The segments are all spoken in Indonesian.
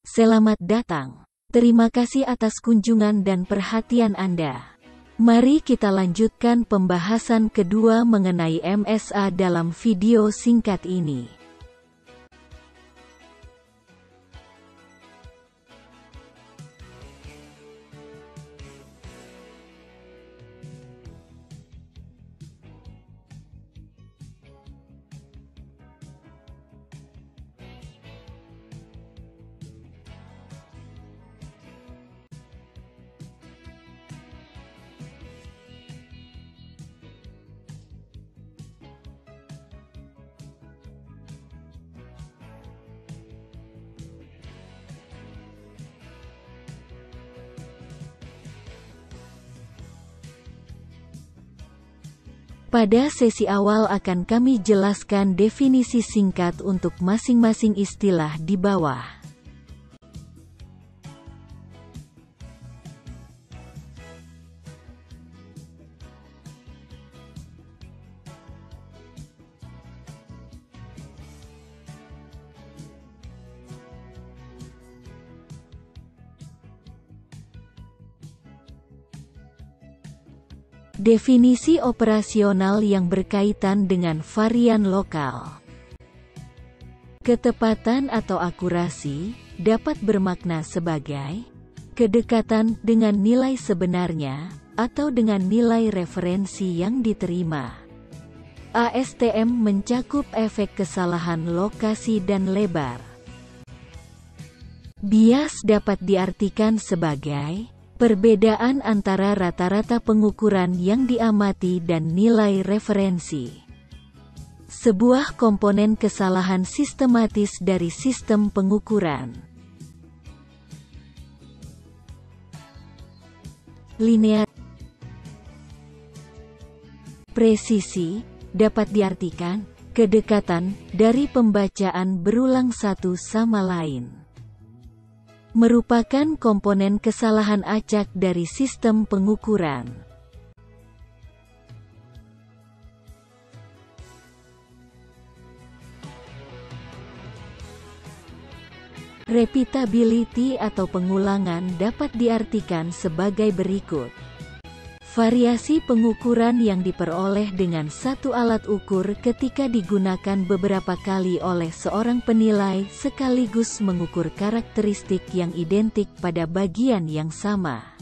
Selamat datang. Terima kasih atas kunjungan dan perhatian Anda. Mari kita lanjutkan pembahasan kedua mengenai MSA dalam video singkat ini. Pada sesi awal akan kami jelaskan definisi singkat untuk masing-masing istilah di bawah. Definisi operasional yang berkaitan dengan varian lokal. Ketepatan atau akurasi dapat bermakna sebagai kedekatan dengan nilai sebenarnya atau dengan nilai referensi yang diterima. ASTM mencakup efek kesalahan lokasi dan lebar. Bias dapat diartikan sebagai perbedaan antara rata-rata pengukuran yang diamati dan nilai referensi. Sebuah komponen kesalahan sistematis dari sistem pengukuran. Linear. Presisi dapat diartikan kedekatan dari pembacaan berulang satu sama lain. Merupakan komponen kesalahan acak dari sistem pengukuran. Repeatability atau pengulangan dapat diartikan sebagai berikut. Variasi pengukuran yang diperoleh dengan satu alat ukur ketika digunakan beberapa kali oleh seorang penilai sekaligus mengukur karakteristik yang identik pada bagian yang sama.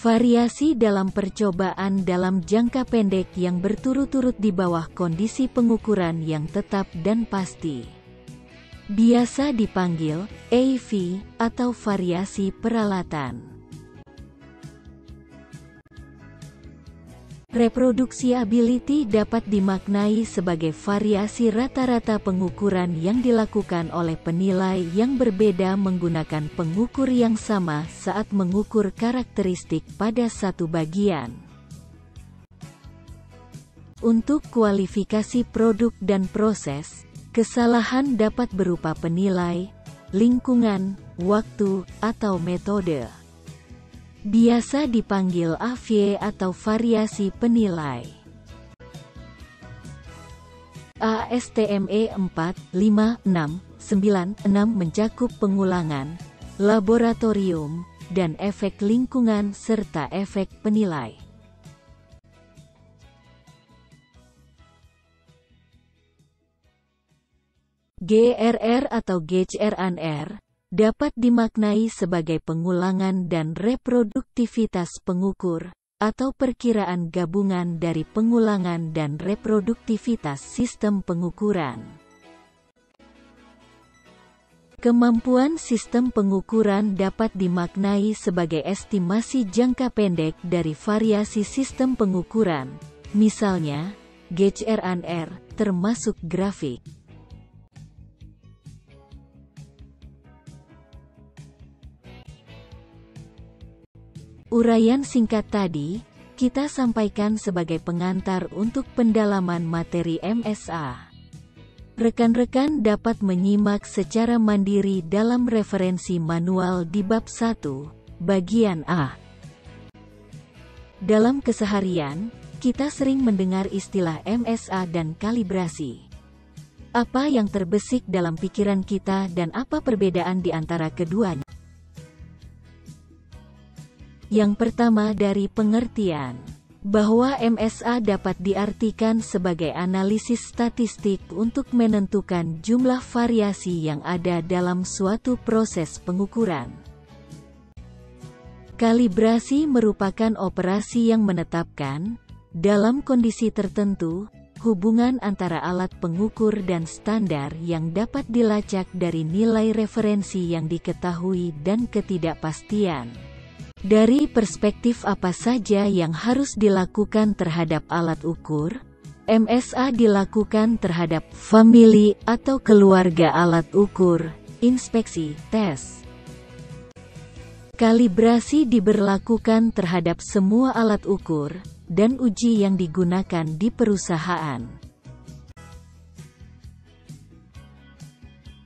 Variasi dalam percobaan dalam jangka pendek yang berturut-turut di bawah kondisi pengukuran yang tetap dan pasti. Biasa dipanggil AV atau variasi peralatan. Reproducibility dapat dimaknai sebagai variasi rata-rata pengukuran yang dilakukan oleh penilai yang berbeda menggunakan pengukur yang sama saat mengukur karakteristik pada satu bagian. Untuk kualifikasi produk dan proses, kesalahan dapat berupa penilai, lingkungan, waktu, atau metode. Biasa dipanggil AV atau variasi penilai. ASTME 4, 5, 6, 9, 6 mencakup pengulangan, laboratorium, dan efek lingkungan serta efek penilai. GRR atau Gauge R&R dapat dimaknai sebagai pengulangan dan reproduktivitas pengukur, atau perkiraan gabungan dari pengulangan dan reproduktivitas sistem pengukuran. Kemampuan sistem pengukuran dapat dimaknai sebagai estimasi jangka pendek dari variasi sistem pengukuran, misalnya, Gauge R&R, termasuk grafik. Uraian singkat tadi, kita sampaikan sebagai pengantar untuk pendalaman materi MSA. Rekan-rekan dapat menyimak secara mandiri dalam referensi manual di bab 1, bagian A. Dalam keseharian, kita sering mendengar istilah MSA dan kalibrasi. Apa yang terbesit dalam pikiran kita dan apa perbedaan di antara keduanya? Yang pertama dari pengertian, bahwa MSA dapat diartikan sebagai analisis statistik untuk menentukan jumlah variasi yang ada dalam suatu proses pengukuran. Kalibrasi merupakan operasi yang menetapkan, dalam kondisi tertentu, hubungan antara alat pengukur dan standar yang dapat dilacak dari nilai referensi yang diketahui dan ketidakpastian. Dari perspektif apa saja yang harus dilakukan terhadap alat ukur, MSA dilakukan terhadap famili atau keluarga alat ukur, inspeksi, tes. Kalibrasi diberlakukan terhadap semua alat ukur dan uji yang digunakan di perusahaan.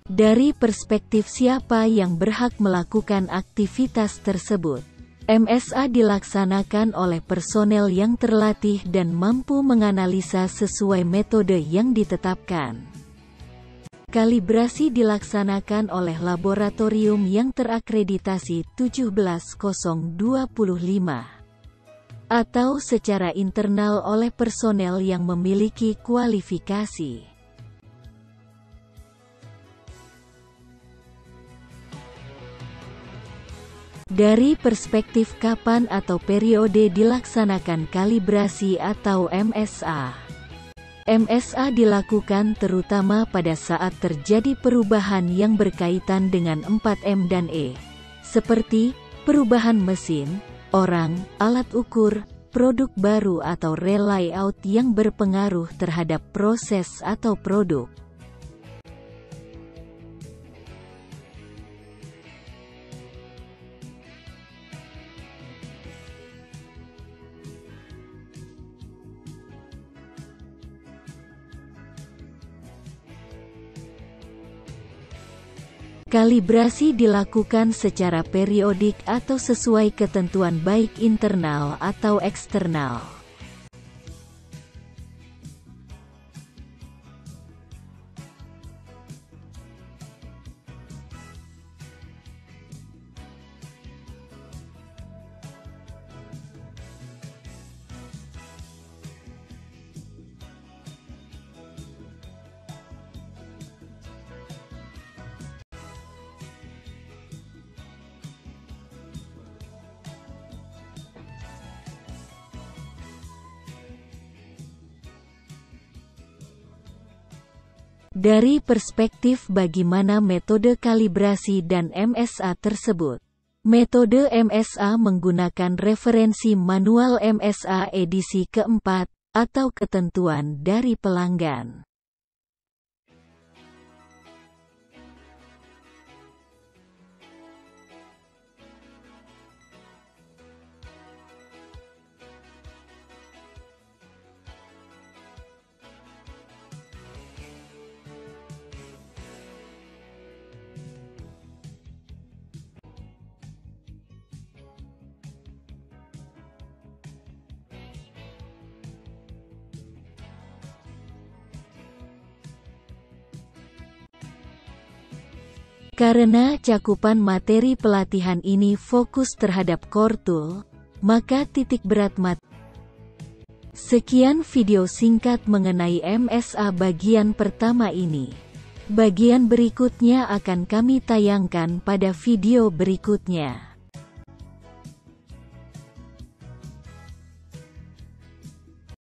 Dari perspektif siapa yang berhak melakukan aktivitas tersebut, MSA dilaksanakan oleh personel yang terlatih dan mampu menganalisa sesuai metode yang ditetapkan. Kalibrasi dilaksanakan oleh laboratorium yang terakreditasi 17025 atau secara internal oleh personel yang memiliki kualifikasi. Dari perspektif kapan atau periode dilaksanakan kalibrasi atau MSA. MSA dilakukan terutama pada saat terjadi perubahan yang berkaitan dengan 4M dan E, seperti perubahan mesin, orang, alat ukur, produk baru atau re-layout yang berpengaruh terhadap proses atau produk. Kalibrasi dilakukan secara periodik atau sesuai ketentuan baik internal atau eksternal. Dari perspektif bagaimana metode kalibrasi dan MSA tersebut. Metode MSA menggunakan referensi manual MSA edisi keempat, atau ketentuan dari pelanggan. Karena cakupan materi pelatihan ini fokus terhadap core tool, maka titik berat materi. Sekian video singkat mengenai MSA bagian pertama ini. Bagian berikutnya akan kami tayangkan pada video berikutnya.